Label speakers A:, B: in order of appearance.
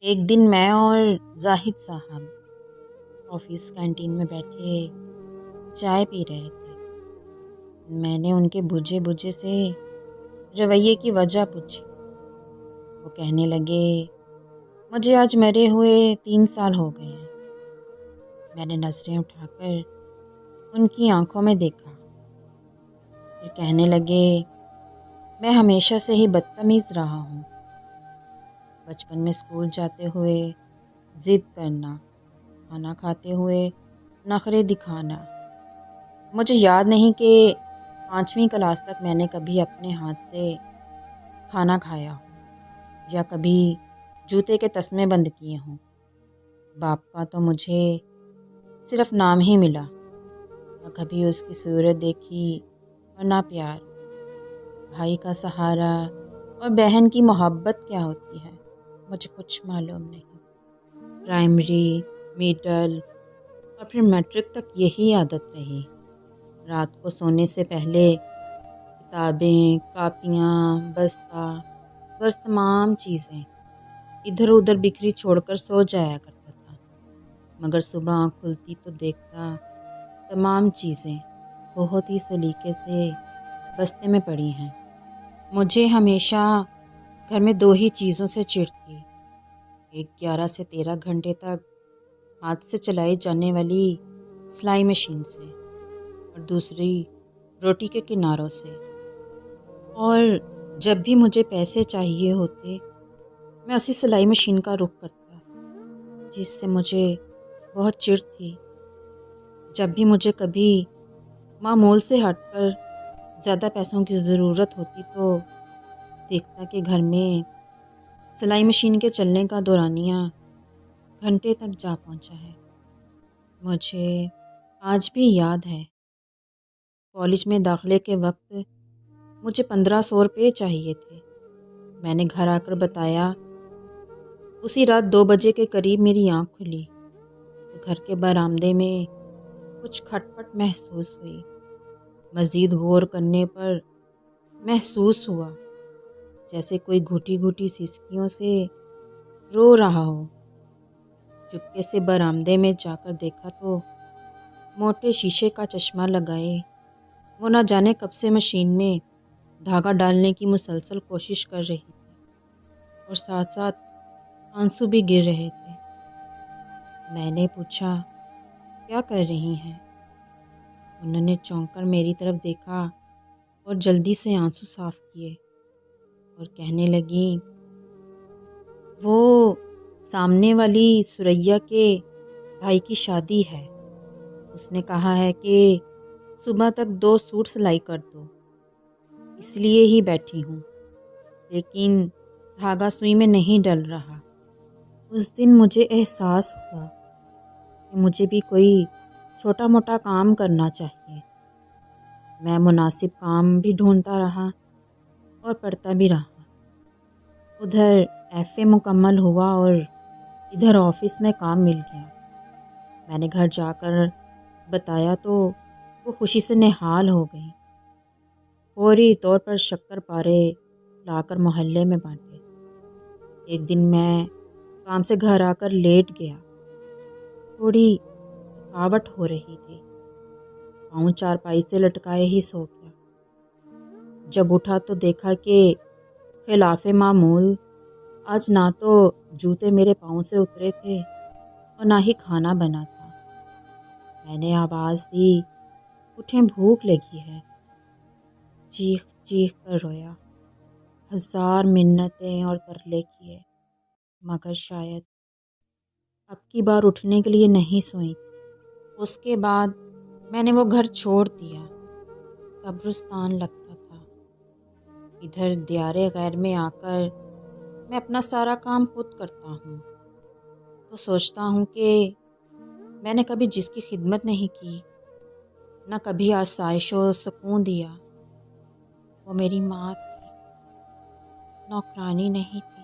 A: ایک دن میں اور زاہد صاحب آفس کینٹین میں بیٹھے چائے پی رہے تھے۔ میں نے ان کے بجھے بجھے سے رویے کی وجہ پوچھی۔ وہ کہنے لگے، مجھے آج مرے ہوئے 3 سال ہو گئے ہیں۔ میں نے نظریں اٹھا کر ان کی آنکھوں میں دیکھا، پھر کہنے لگے، میں ہمیشہ سے ہی بدتمیز رہا ہوں۔ بچپن میں اسکول جاتے ہوئے ضد کرنا، کھانا کھاتے ہوئے نخرے دکھانا۔ مجھے یاد نہیں کہ 5ویں کلاس تک میں نے کبھی اپنے ہاتھ سے کھانا کھایا ہو یا کبھی جوتے کے تسمے بند کیے ہوں۔ باپ کا تو مجھے صرف نام ہی ملا، نہ کبھی اس کی صورت دیکھی اور نہ پیار۔ بھائی کا سہارا اور بہن کی محبت کیا ہوتی ہے مجھے کچھ معلوم نہیں۔ پرائمری، میڈل اور پھر میٹرک تک یہی عادت رہی۔ رات کو سونے سے پہلے کتابیں، کاپیاں، بستہ، غرض تمام چیزیں ادھر ادھر بکھری چھوڑ کر سو جایا کرتا تھا، مگر صبح آنکھ کھلتی تو دیکھتا تمام چیزیں بہت ہی سلیقے سے بستے میں پڑی ہیں۔ مجھے ہمیشہ گھر میں 2 ہی چیزوں سے چڑ تھی، ایک 11 سے 13 گھنٹے تک ہاتھ سے چلائی جانے والی سلائی مشین سے، اور دوسری روٹی کے کناروں سے۔ اور جب بھی مجھے پیسے چاہیے ہوتے میں اسی سلائی مشین کا رخ کرتا، جس سے مجھے بہت چڑ تھی۔ جب بھی مجھے کبھی معمول سے ہٹ کر زیادہ پیسوں کی ضرورت ہوتی تو دیکھتا کہ گھر میں سلائی مشین کے چلنے کا دورانیہ گھنٹے تک جا پہنچا ہے۔ مجھے آج بھی یاد ہے، کالج میں داخلے کے وقت مجھے 1500 روپے چاہیے تھے۔ میں نے گھر آ کر بتایا۔ اسی رات 2 بجے کے قریب میری آنکھ کھلی تو گھر کے برآمدے میں کچھ کھٹپٹ محسوس ہوئی۔ مزید غور کرنے پر محسوس ہوا جیسے کوئی گھٹی گھٹی سسکیوں سے رو رہا ہو۔ چپکے سے برآمدے میں جا کر دیکھا تو موٹے شیشے کا چشمہ لگائے وہ نہ جانے کب سے مشین میں دھاگا ڈالنے کی مسلسل کوشش کر رہی تھی، اور ساتھ ساتھ آنسو بھی گر رہے تھے۔ میں نے پوچھا، کیا کر رہی ہیں؟ انہوں نے چونک کر میری طرف دیکھا اور جلدی سے آنسو صاف کیے اور کہنے لگیں، وہ سامنے والی سریا کے بھائی کی شادی ہے۔ اس نے کہا ہے کہ صبح تک 2 سوٹ سلائی کر دو، اس لیے ہی بیٹھی ہوں، لیکن دھاگا سوئی میں نہیں ڈل رہا۔ اس دن مجھے احساس ہوا کہ مجھے بھی کوئی چھوٹا موٹا کام کرنا چاہیے۔ میں مناسب کام بھی ڈھونڈتا رہا اور پڑھتا بھی رہا۔ ادھر ایف اے مکمل ہوا اور ادھر آفس میں کام مل گیا۔ میں نے گھر جا کر بتایا تو وہ خوشی سے نہال ہو گئی۔ فوری طور پر شکر پارے لا کر محلے میں بانٹے۔ ایک دن میں کام سے گھر آ کر لیٹ گیا، تھوڑی تھکاوٹ ہو رہی تھی، پاؤں چارپائی سے لٹکائے ہی سو گیا۔ جب اٹھا تو دیکھا کہ خلاف معمول آج نہ تو جوتے میرے پاؤں سے اترے تھے اور نہ ہی کھانا بنا تھا۔ میں نے آواز دی، اٹھیں، بھوک لگی ہے۔ چیخ چیخ کر رویا، 1000 منتیں اور ترلے کیے، مگر شاید اب کی بار اٹھنے کے لیے نہیں سوئی۔ اس کے بعد میں نے وہ گھر چھوڑ دیا، قبرستان لگتا تھا۔ ادھر دیار غیر میں آ کر میں اپنا سارا کام خود کرتا ہوں تو سوچتا ہوں کہ میں نے کبھی جس کی خدمت نہیں کی، نہ کبھی آسائش و سکون دیا، وہ میری ماں تھی، نوکرانی نہیں تھی۔